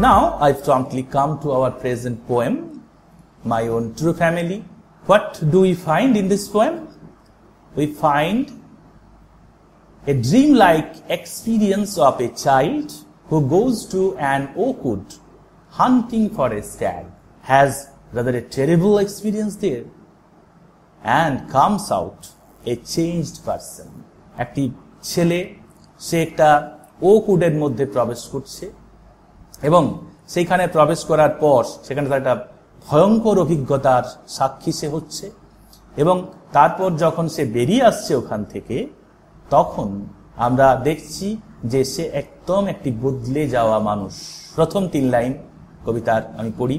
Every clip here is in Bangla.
Now I've promptly come to our present poem, My Own True Family. What do we find in this poem? We find a dreamlike experience of a child who goes to an oak wood hunting for a stag, has rather a terrible experience there, and comes out a changed person. একটি ছেলে সে একটা ওক উডের মধ্যে প্রবেশ করছে এবং সেইখানে প্রবেশ করার পর সেখানে তার একটা ভয়ঙ্কর অভিজ্ঞতার সাক্ষী সে হচ্ছে এবং তারপর যখন সে বেরিয়ে আসছে ওখান থেকে তখন আমরা দেখছি যে সে একদম একটি বদলে যাওয়া মানুষ। প্রথম 3 লাইন কবিতার আমি পড়ি।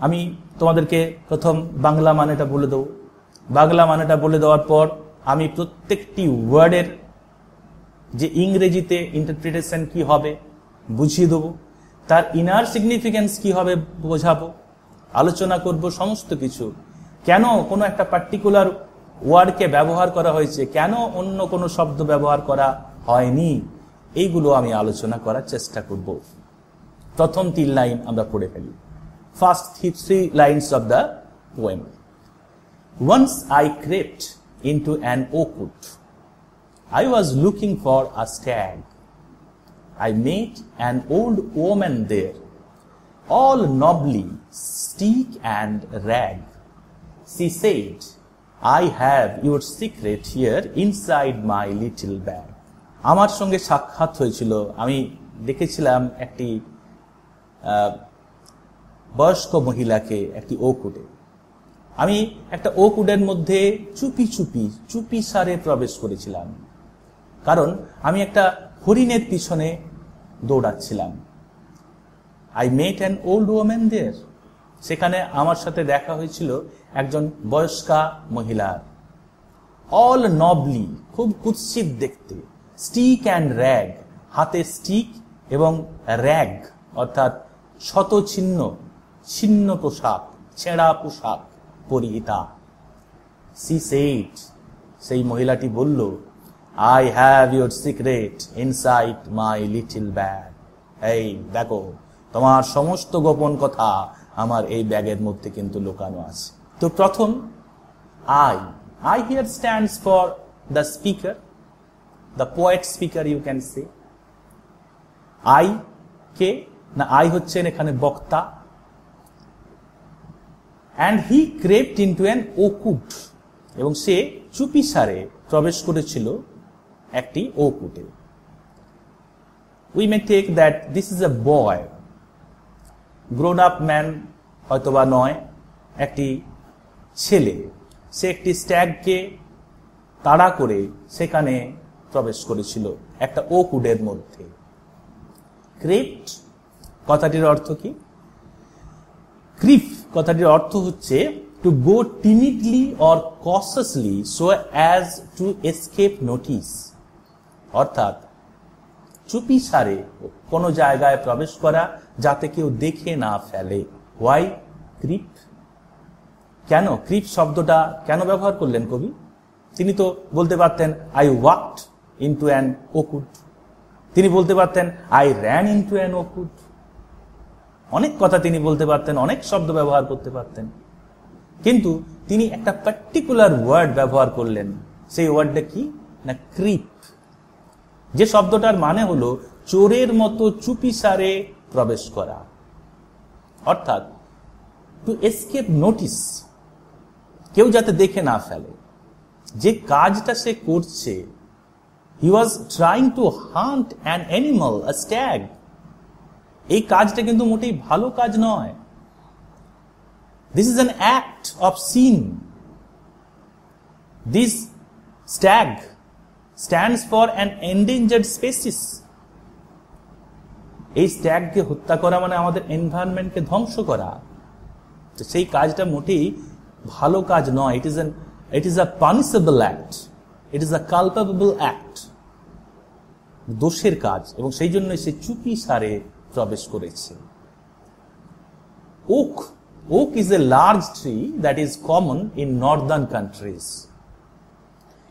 আমি তোমাদেরকে প্রথম বাংলা মানেটা বলে দেব। বাংলা মানেটা বলে দেওয়ার পর আমি প্রত্যেকটি ওয়ার্ডের যে ইংরেজিতে ইন্টারপ্রিটেশন কি হবে বুঝিয়ে দেব, তার ইনার সিগনিফিকেন্স কি হবে বোঝাবো, আলোচনা করব সমস্ত কিছু। কেন কোনো একটা পার্টিকুলার ওয়ার্ডকে ব্যবহার করা হয়েছে, কেন অন্য কোনো শব্দ ব্যবহার করা হয়নি, এইগুলো আমি আলোচনা করার চেষ্টা করব। প্রথম 3 লাইন আমরা পড়ে ফেলি। First 3 lines of the poem. Once I crept into an oak wood. I was looking for a stag. I met an old woman there, all nobly stick and rag. She said, I have your secret here inside my little bag. আমার সঙ্গে সাক্ষাৎ হয়েছিল। আমি দেখেছিলাম একটি বয়স্ক মহিলাকে একটি ওক উডে। আমি একটা ওক উডের মধ্যে চুপি সারে প্রবেশ করেছিলাম, কারণ আমি একটা হরিণের পিছনে দৌড়াচ্ছিলাম। I met an old woman there. সেখানে আমার সাথে দেখা হয়েছিল একজন বয়স্কা মহিলার। All nobly, খুব কুৎসিত দেখতে। Stick and rag, হাতে স্টিক এবং র্যাগ অর্থাৎ ছিন্ন পোশাক, ছেঁড়া পোশাক পরিহিতা। She said, সেই মহিলাটি বলল, I have your secret inside my little bag. এই দেখো, তোমার সমস্ত গোপন কথা আমার এই ব্যাগের মধ্যে কিন্তু লুকানো আছে। তো প্রথম I here stands for the speaker, the poet speaker you can say. I কে না, I হচ্ছেন এখানে বক্তা। And he crept into an oak wood, এবং সে চুপিসারে প্রবেশ করেছিল একটি okay উডে। We may take that this is a boy, grown up man হয়তোবা নয়, একটি ছেলে। সে একটি স্ট্যাগকে তাড়া করে সেখানে প্রবেশ করেছিল একটা ওক উডের মধ্যে। ক্রেপ্ট কথাটির অর্থ কি? ক্রিপ কথাটির অর্থ হচ্ছে to go timidly or cautiously so as to escape notice, অর্থাৎ চুপি সারে কোনো জায়গায় প্রবেশ করা যাতে কেউ দেখে না ফেলে। Y creep? কেন ক্রিপ শব্দটা কেন ব্যবহার করলেন কবি? তিনি তো বলতে পারতেন I walked into an oak wood, তিনি বলতে পারতেন I ran into an oak wood. অনেক কথা তিনি বলতে পারতেন, অনেক শব্দ ব্যবহার করতে পারতেন, কিন্তু তিনি একটা পার্টিকুলার ওয়ার্ড ব্যবহার করলেন। সেই ওয়ার্ডটা কি না ক্রিপ, যে শব্দটার মানে হলো চোরের মতো চুপিসারে প্রবেশ করা, অর্থাৎ টু এসকেপ নোটিস, কেউ যাতে দেখে না ফেলে। যে কাজটা সে করছে, he was trying to hunt an animal, a stag. এই কাজটা কিন্তু মোটেই ভালো কাজ নয়। This is an act of sin. This stag stands for an endangered species. এই স্ট্যাগকে হত্যা করা মানে আমাদের এনভায়রনমেন্টকে ধ্বংস করা। তো সেই কাজটা মোটেই ভালো কাজ নয়। It is a punishable act. It is a culpable act. দোষের কাজ, এবং সেই জন্য সে চুপি সারে প্রবেশ করেছে। Oak is a large tree that is common in northern countries.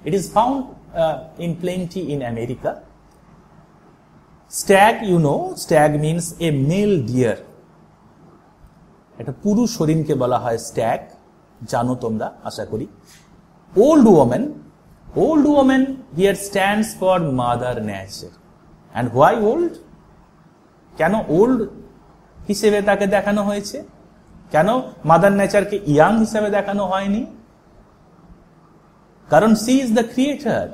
It is found in plenty in America. Stag, you know, stag means a male deer. একটা পুরুষ হরিণকে বলা হয় স্ট্যাগ, জানো তোমরা আশা করি। Old women, old women here stands for mother nature. And why old? কেন ওল্ড হিসেবে তাকে দেখানো হয়েছে? কেন মাদার নেচারকে ইয়াং হিসেবে দেখানো হয়নি? কারণ she is the creator,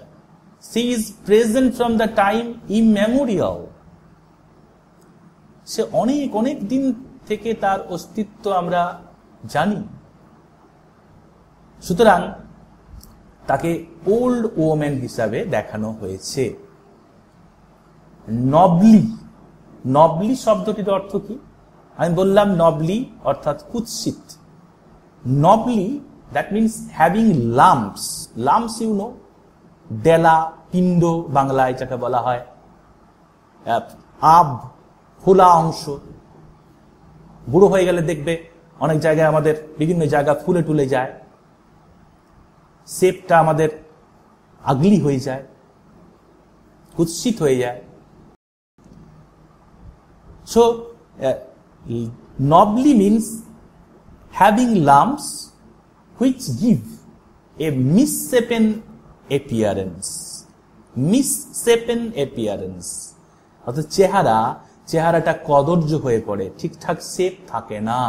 she is present from the time immemorial. সে অনেক অনেক দিন থেকে তার অস্তিত্ব আমরা জানি। সুতরাং তাকে ওল্ড ওমেন হিসাবে দেখানো হয়েছে। নবলি, নবলি শব্দটির অর্থ কি? আমি বললাম নবলি অর্থাৎ কুৎসিত। Knobbly, that means having lumps. Lumps you know, ডেলা, পিণ্ড বাংলায় যাকে বলা হয়, আব, ফোলা অংশ। বুড়ো হয়ে গেলে দেখবে অনেক জায়গায় আমাদের বিভিন্ন জায়গা ফুলে টুলে যায়, শেপটা আমাদের আগলি হয়ে যায়, কুৎসিত হয়ে যায়। So নবলি means having lumps which give a misshapen appearance. Misshapen appearance অর্থাৎ চেহারাটা কদর্য হয়ে পড়ে, ঠিকঠাক শেপ থাকে না,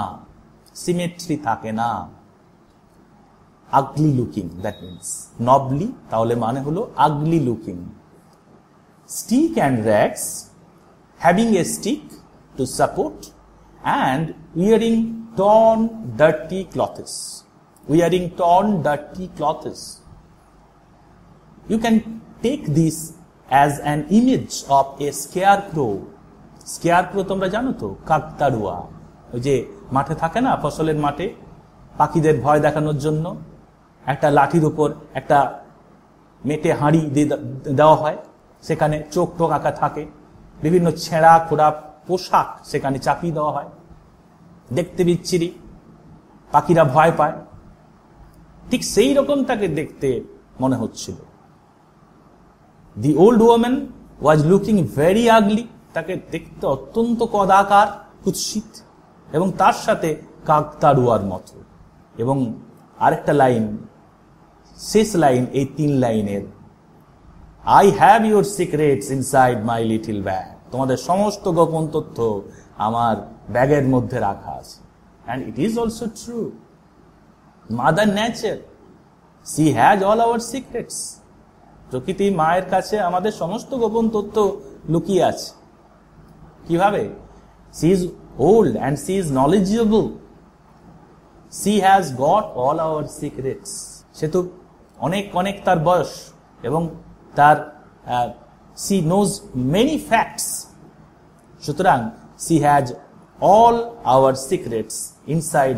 সিমেট্রি থাকে না, ugly looking. That means knobbly তাহলে মানে হলো ugly looking. Stick and rags, having a stick to support and wearing torn dirty clothes. Wearing torn dirty clothes. You can take this as an image of a scarecrow. Scarecrow তোমরা জানো তো, কাকতাড়ুয়া। ওই যে মাঠে থাকে না, ফসলের মাঠে পাখিদের ভয় দেখানোর জন্য একটা লাঠির উপর একটা মেটে হাঁড়ি দেওয়া হয়, সেখানে চোখ টোক আঁকা থাকে, বিভিন্ন ছেঁড়া খোড়া পোশাক সেখানে চাপিয়ে দেওয়া হয়, দেখতে বিচ্ছিরি, পাখিরা ভয় পায়। ঠিক সেই রকম তাকে দেখতে মনে হচ্ছিল। The old women was looking very ugly, তাকে দেখতে অত্যন্ত কদাকার, কুৎসিত, এবং তার সাথে কাকতাড়ুয়ার মতো। এবং আরেকটা লাইন, শেষ লাইন এই 3 লাইনের, I have your secrets inside my little bag. তোমাদের সমস্ত গোপন তথ্য আমার ব্যাগের মধ্যে রাখা আছে। And it is also true. Mother nature, she has all our secrets. প্রকৃতি মায়ের কাছে আমাদের সমস্ত গোপন তথ্য লুকিয়ে আছে। কিভাবে? She is old and she is knowledgeable. She has got all our secrets. সে তো অনেক অনেক তার বয়স, এবং তার she knows many facts. সুতরাং she has all our secrets inside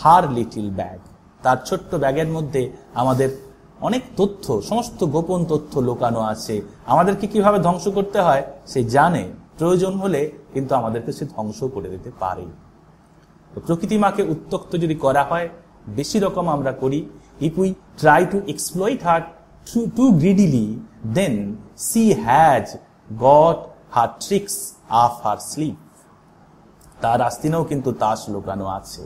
her little bag. তার ছোট্ট ব্যাগের মধ্যে আমাদের অনেক তথ্য, সমস্ত গোপন তথ্য লুকানো আছে। আমাদেরকে কিভাবে ধ্বংস করতে হয় সে জানে, প্রয়োজন হলে কিন্তু আমাদেরকে সে ধ্বংস করে দিতে পারে। তো প্রকৃতি মাকে উত্ত্যক্ত যদি করা হয়, বেশি রকম আমরা করি, if we try to exploit her too greedily, then she has got her tricks up her sleeve. তার আস্তিনেও কিন্তু তাস লুকানো আছে।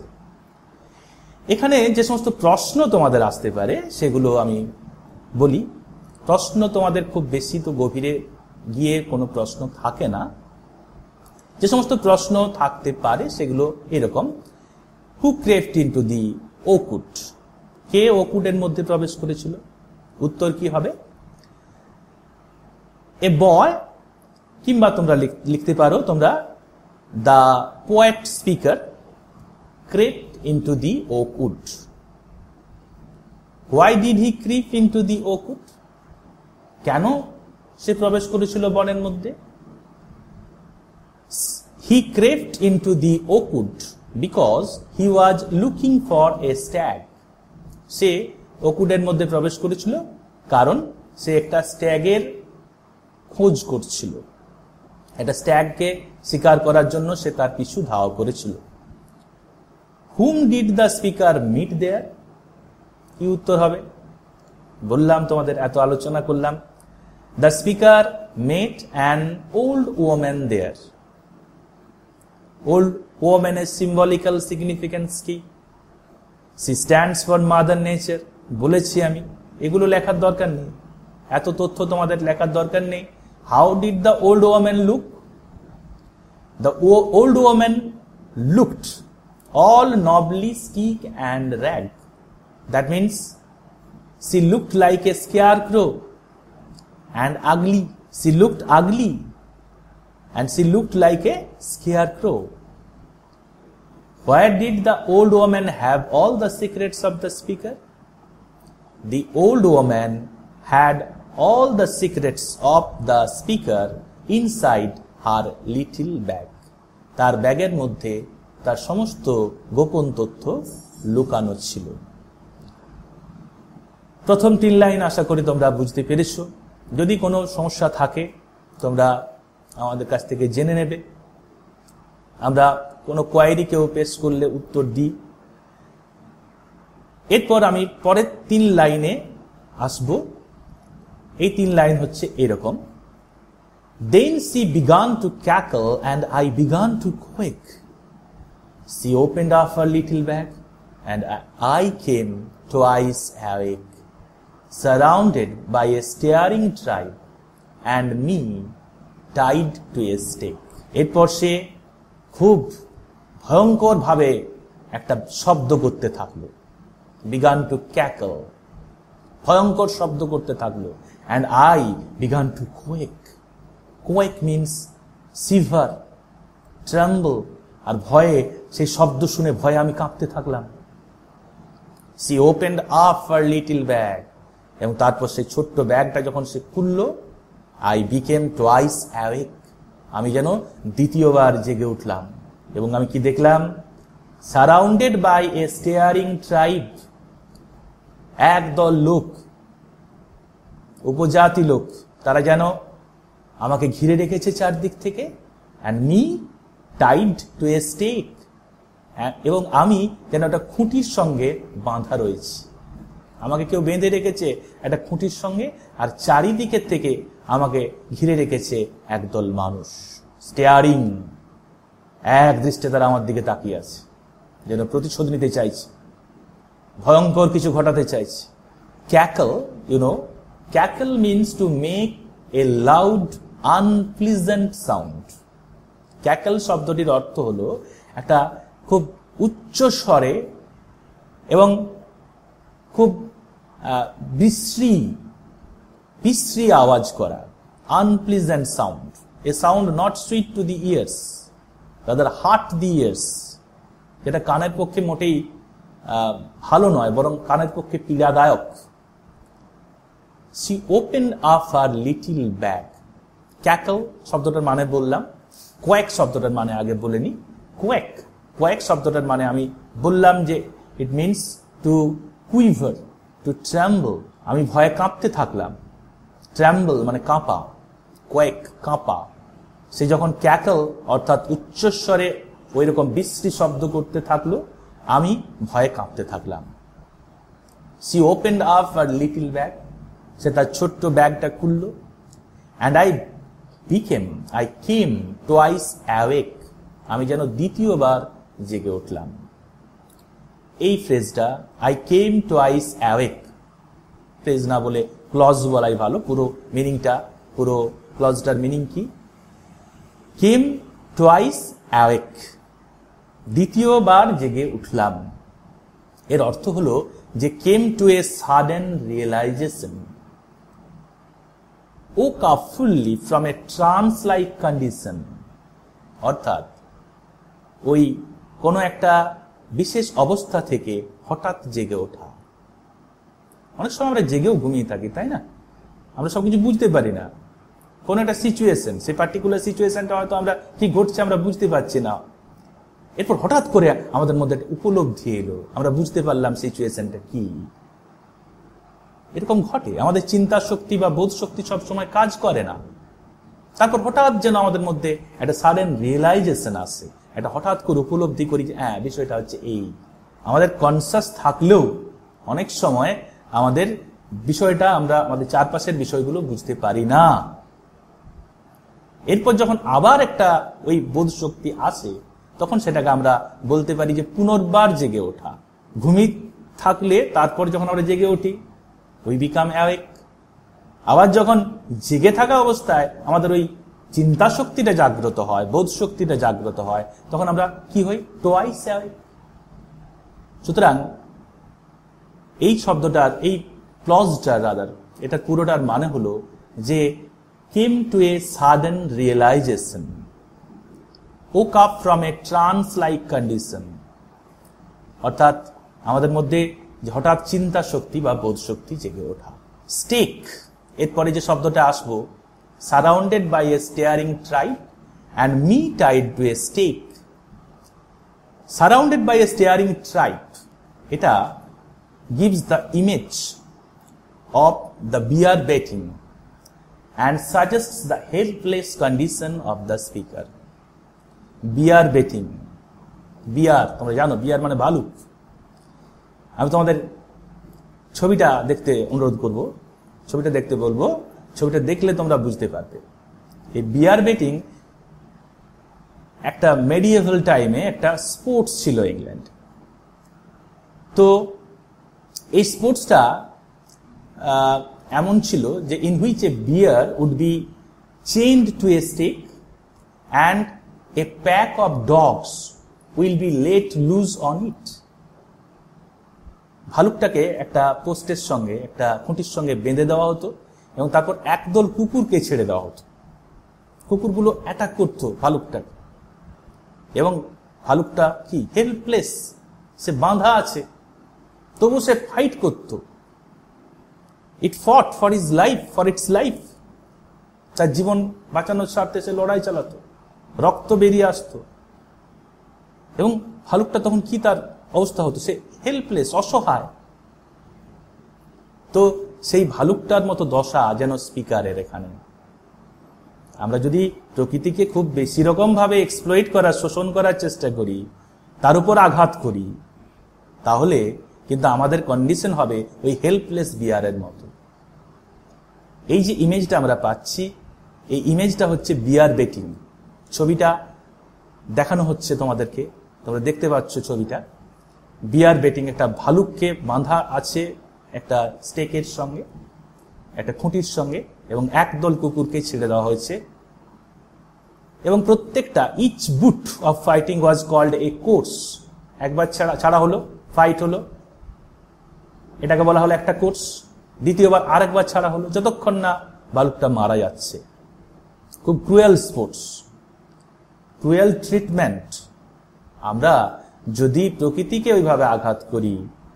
এখানে যে সমস্ত প্রশ্ন তোমাদের আসতে পারে সেগুলো আমি বলি। প্রশ্ন তোমাদের খুব বেশি তো গভীরে গিয়ে কোনো প্রশ্ন থাকে না। যে সমস্ত প্রশ্ন থাকতে পারে সেগুলো এরকম, হু ক্রেভড ইনটু দি ওকুট? কে ওকুটের মধ্যে প্রবেশ করেছিল? উত্তর কি হবে? এ বয়, কিংবা তোমরা লিখতে পারো তোমরা, the poet speaker crept into the ওকুট। Why did he creep into the ওকুট? কেন সে প্রবেশ করেছিল বনের মধ্যে? হি ক্রেভড ইনটু দি ওকুট because he was looking for a stag. সে ওকুটের মধ্যে প্রবেশ করেছিল কারণ সে একটা স্ট্যাগের খোঁজ করছিল, একটা স্ট্যাগকে শিকার করার জন্য সে তার পিছু ধাওয়া করেছিল। Whom did the speaker meet there? কি উত্তর হবে? বললাম তোমাদের, এত আলোচনা করলাম, The speaker met an old woman there. Old woman এর symbolical significance কি? She stands for mother nature. বলেছি আমি, এগুলো লেখার দরকার নেই, এত তথ্য তোমাদের লেখার দরকার নেই। How did the old woman look? The old woman looked all nobly sleek and ragged. That means she looked like a scarecrow and ugly. She looked ugly and she looked like a scarecrow. Where did the old woman have all the secrets of the speaker? The old woman had all the secrets of the speaker inside her little bag. তার ব্যাগের মধ্যে তার সমস্ত গোপন তথ্য লুকানো ছিল। প্রথম 3 লাইন আশা করি তোমরা বুঝতে পেরেছো। যদি কোনো সমস্যা থাকে তোমরা আমাদের কাছ থেকে জেনে নেবে। আমরা কোনো কোয়েরি কেউ পেশ করলে উত্তর দিই। এরপর আমি পরের 3 লাইনে আসব। এই 3 লাইন হচ্ছে এরকম: Then she began to cackle and I began to quake. She opened up her little bag and I came twice awake, surrounded by a staring tribe and me tied to a stake. এরপর সে খুব ভয়ঙ্কর ভাবে একটা শব্দ করতে থাকলো। began to cackle, ভয়ঙ্কর শব্দ করতে থাকলো, and I began to quake. Quake means shiver, tremble, আর ভয়ে সেই শব্দ শুনে ভয়ে আমি কাঁপতে থাকলাম। She opened up her little bag, এবং তারপর সেই ছোট্ট ব্যাগটা যখন সে খুললো, I became twice awake, আমি যেন দ্বিতীয়বার জেগে উঠলাম। এবং আমি কি দেখলাম? Surrounded by a staring tribe, একদল লোক, উপজাতি লোক, তারা যেন আমাকে ঘিরে রেখেছে চারদিক থেকে, and me tied to a stake, এবং আমি যেন একটা খুঁটির সঙ্গে বাঁধা রয়েছি। আমাকে কেউ বেঁধে রেখেছে একটা খুঁটির সঙ্গে, আর চারিদিকের থেকে আমাকে ঘিরে রেখেছে একদল মানুষ। স্টেয়ারিং, এক দৃষ্টে তারা আমার দিকে তাকিয়ে আছে, যেন প্রতিশোধ নিতে চাইছে, ভয়ঙ্কর কিছু ঘটাতে চাইছে। Cackle, cackle means to make a loud unpleasant sound. Cackle শব্দটির অর্থ হলো একটা খুব উচ্চ স্বরে এবং খুব বিশ্রী আওয়াজ করা, unpleasant sound, a sound not sweet to the years, rather heart the years, যেটা কানের পক্ষে মোটেই ভালো নয়, বরং কানের পক্ষে পীড়াদায়ক। She opened up her little bag. Cackle শব্দটার মানে বললাম, কোয়েক শব্দটার মানে আগে বলেনি। কোয়েক শব্দটার মানে আমি বললাম যে ইট মিনস টু কুইভার, টু ট্রেম্বল, আমি ভয়ে কাঁপতে থাকলাম। ট্রেম্বল মানে কাঁপা, কোয়েক কাঁপা। সে যখন ক্যাকল অর্থাৎ উচ্চস্বরে ওই রকম বিশ্রী শব্দ করতে থাকলো, আমি ভয়ে কাঁপতে থাকলাম। She opened up her little bag, সে তার ছোট্ট ব্যাগটা খুললো, and I came twice awake, আমি যেন দ্বিতীয়বার জেগে উঠলাম। এই ফ্রেজটা I came twice awake, phrase না বলে ক্লজ বলাই ভালো। পুরো মিনিংটা, পুরো ক্লজটার মিনিং কি? came twice awake, দ্বিতীয়বার জেগে উঠলাম। এর অর্থ হলো যে came to a sudden realization, woke up fully from a trance-like condition, অর্থাৎ ওই কোনো একটা বিশেষ অবস্থা থেকে হঠাৎ জেগে ওঠা। অনেক সময় আমরা জেগেও ঘুমিয়ে থাকি, তাই না? আমরা সবকিছু বুঝতে পারি না। কোন একটা সিচুয়েশন, সেই পার্টিকুলার সিচুয়েশনটা হয়তো আমরা কি ঘটছে আমরা বুঝতে পারছি না, এরপর হঠাৎ করে আমাদের মধ্যে একটা উপলব্ধি এলো, আমরা বুঝতে পারলাম সিচুয়েশনটা কি। এরকম ঘটে, আমাদের চিন্তা শক্তি বা বোধ শক্তি সবসময় কাজ করে না। তারপর হঠাৎ যেন আমাদের মধ্যে একটা সাডেন রিয়েলাইজেশন আসে, একটা হঠাৎ করে উপলব্ধি করি যে হ্যাঁ বিষয়টা হচ্ছে এই। আমাদের কনসাস থাকলেও অনেক সময় আমাদের বিষয়টা আমরা আমাদের চারপাশের বিষয়গুলো বুঝতে পারি না। এরপর যখন আবার একটা ওই বোধ শক্তি আসে, তখন সেটাকে আমরা বলতে পারি যে পুনর্বার জেগে ওঠা। ঘুমিয়ে থাকলে তারপর যখন আমরা জেগে উঠি, উই বিকাম অ্যাওয়েক। আবার যখন জেগে থাকা অবস্থায় আমাদের ওই চিন্তা শক্তিটা জাগ্রত হয়, বোধ শক্তিটা জাগ্রত হয়, তখন আমরা কি হই? Twice awake. সুতরাং এই শব্দটার, এই ক্লজটার রাদার, এটা পুরোটার মানে হলো যে came to a sudden realization, woke up from a trance-like condition, অর্থাৎ আমাদের মধ্যে যে হঠাৎ চিন্তা শক্তি বা বোধ শক্তি জেগে ওঠা। স্টেক, এরপরে যে শব্দটা আসবো, surrounded by a staring tribe and me tied to a stake. Surrounded by a staring tribe, এটা gives the image of the bear baiting and suggests the helpless condition of the speaker. Bear baiting, বিয়ার, তোমরা জানো বিয়ার মানে ভালুক। আমি তোমাদের ছবিটা দেখতে অনুরোধ করব, ছবিটা দেখতে বলবো, ছবিটা দেখলে তোমরা বুঝতে পারবে। এই বিয়ার বেটিং একটা মেডিয়েভাল টাইমে একটা স্পোর্টস ছিল ইংল্যান্ড। তো এই স্পোর্টসটা এমন ছিল যে in which a bear would be chained to a stick and a pack of dogs will be let loose on it. ভালুকটাকে একটা পোস্টের সঙ্গে, একটা খুঁটির সঙ্গে বেঁধে দেওয়া হতো এবং তারপর একদল কুকুরকে ছেড়ে দেওয়া হতো। কুকুরগুলো অ্যাটাক করতো ভালুকটাকে, এবং ভালুকটা কি হেল্পলেস, সে বাঁধা আছে, তবু সে ফাইট করত। It fought for his life, for its life. তার জীবন বাঁচানোর স্বার্থে সে লড়াই চালাতো, রক্ত বেরিয়ে আসতো। এবং ভালুকটা তখন কি তার অবস্থা হতো? সে হেল্পলেস, অসহায়। তো সেই ভালুকটার মতো দশা যেন স্পিকারের এখানে। আমরা যদি প্রকৃতিকে খুব বেশি রকম ভাবে এক্সপ্লয়েট করার, শোষণ করার চেষ্টা করি, তার উপর আঘাত করি, তাহলে কিন্তু আমাদের কন্ডিশন হবে ওই হেল্পলেস বিয়ারের মতো। এই যে ইমেজটা আমরা পাচ্ছি, এই ইমেজটা হচ্ছে বিয়ার বেটিং। ছবিটা দেখানো হচ্ছে তোমাদেরকে, তোমরা দেখতে পাচ্ছ ছবিটা। বিয়ার বেটিং, একটা ভালুককে বাঁধা আছে একটা স্টেকের সঙ্গে, একটা খুঁটির সঙ্গে, এবং একদল কুকুরকে ছেড়ে দেওয়া হয়েছে। এবং প্রত্যেকটা, each bout of fighting was called a course. একবার ছাড়া হলো, ফাইট হলো, এটাকে বলা হলো একটা কোর্স। দ্বিতীয়বার আরেকবার ছাড়া হলো, যতক্ষণ না ভালুকটা মারা যাচ্ছে। খুব ক্রুয়েল স্পোর্টস, ক্রুয়েল ট্রিটমেন্ট। আমরা যদি প্রকৃতিকে ওইভাবে আঘাত করি,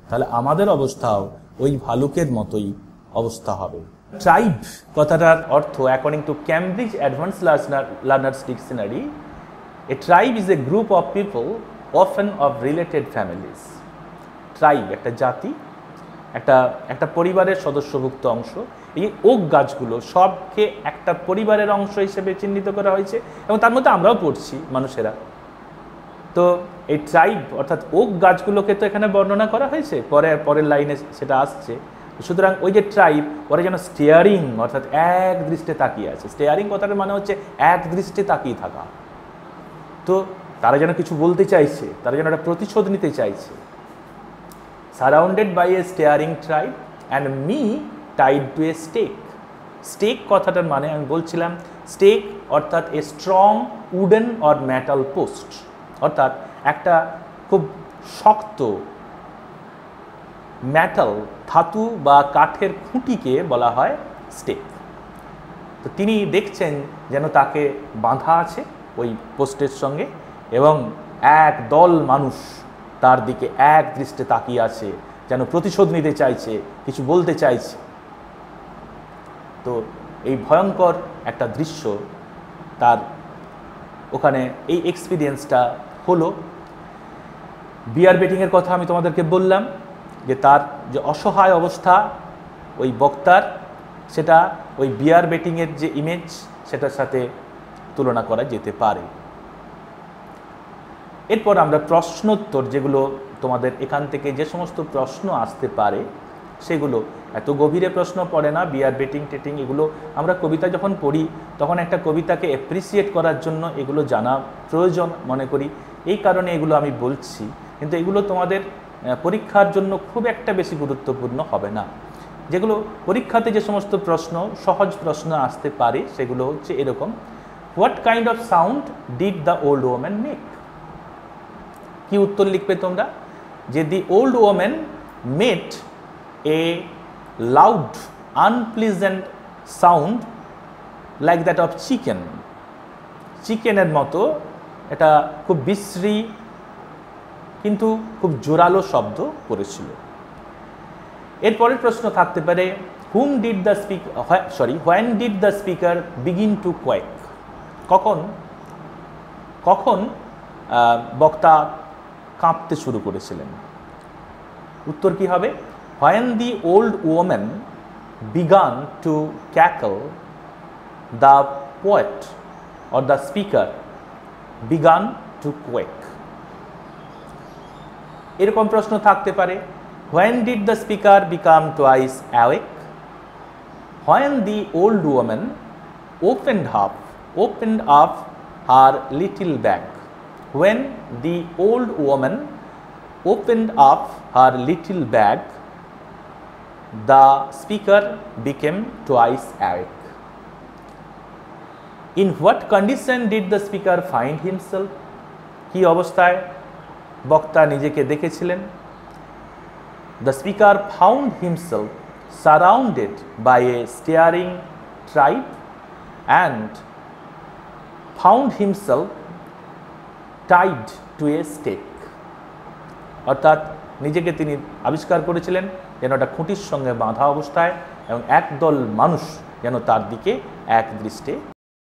তাহলে আমাদের অবস্থাও ওই ভালুকের মতোই অবস্থা হবে। ট্রাইব কথাটার অর্থ, according to Cambridge advance learners dictionary, A tribe is a group of people often of related families. Tribe একটা জাতি, একটা পরিবারের সদস্যভুক্ত অংশ। এই ওক গাছগুলো সবকে একটা পরিবারের অংশ হিসেবে চিহ্নিত করা হয়েছে, এবং তার মধ্যে আমরাও পড়ছি মানুষেরা। তো এই ট্রাইব অর্থাৎ ওক গাছগুলোকে তো এখানে বর্ণনা করা হয়েছে, পরের লাইনে সেটা আসছে। সুতরাং ওই যে ট্রাইব, ওরা যেন স্টিয়ারিং অর্থাৎ এক দৃষ্টে তাকিয়ে আছে। স্টিয়ারিং কথাটার মানে হচ্ছে এক দৃষ্টে তাকিয়ে থাকা। তো তারা যেন কিছু বলতে চাইছে, তারা যেন একটা প্রতিশোধ নিতে চাইছে। Surrounded by a staring tribe and me tied to a stake. Stake কথাটার মানে আমি বলছিলাম, স্টেক অর্থাৎ a strong wooden or metal post, অর্থাৎ একটা খুব শক্ত মেটাল, ধাতু বা কাঠের খুঁটিকে বলা হয় স্টেক। তো তিনি দেখছেন যেন তাকে বাঁধা আছে ওই পোস্টের সঙ্গে, এবং এক দল মানুষ তার দিকে এক দৃষ্টে তাকিয়ে আছে, যেন প্রতিশোধ নিতে চাইছে, কিছু বলতে চাইছে। তো এই ভয়ঙ্কর একটা দৃশ্য তার ওখানে, এই এক্সপিরিয়েন্সটা হলো। বিয়ার বেটিংয়ের কথা আমি তোমাদেরকে বললাম, যে তার যে অসহায় অবস্থা ওই বক্তার, সেটা ওই বিয়ার বেটিংয়ের যে ইমেজ সেটার সাথে তুলনা করা যেতে পারে। এরপর আমরা প্রশ্নোত্তর, যেগুলো তোমাদের এখান থেকে যে সমস্ত প্রশ্ন আসতে পারে সেগুলো এত গভীরে প্রশ্ন পড়ে না, বিয়ার বেটিং টেটিং এগুলো আমরা কবিতা যখন পড়ি তখন একটা কবিতাকে অ্যাপ্রিসিয়েট করার জন্য এগুলো জানা প্রয়োজন মনে করি, এই কারণে এগুলো আমি বলছি। কিন্তু এগুলো তোমাদের পরীক্ষার জন্য খুব একটা বেশি গুরুত্বপূর্ণ হবে না। যেগুলো পরীক্ষাতে যে সমস্ত প্রশ্ন, সহজ প্রশ্ন আসতে পারে সেগুলো হচ্ছে এরকম, what kind of sound did the old woman make? কি উত্তর লিখবে তোমরা? যে the old woman made a loud unpleasant sound like that of chicken. চিকেনের মতো এটা খুব বিশ্রী কিন্তু খুব জোরালো শব্দ করেছিল। এরপরের প্রশ্ন থাকতে পারে, হুম did the when did the speaker begin to quake? কখন বক্তা কাঁপতে শুরু করেছিলেন? উত্তর কি হবে? When the old woman began to cackle, the poet or the speaker began to quake. এরকম প্রশ্ন থাকতে পারে, when did the speaker become twice awake? When the old woman opened up her little bag. When the old woman opened up her little bag, the speaker became twice awake. In what condition did the speaker find himself? কি অবস্থায় বক্তা নিজেকে দেখেছিলেন? The speaker found himself surrounded by a staring tribe and found himself tied to a stake. অর্থাৎ নিজেকে তিনি আবিষ্কার করেছিলেন যেন একটা খুঁটির সঙ্গে বাঁধা অবস্থায়, এবং একদল মানুষ যেন তার দিকে এক দৃষ্টে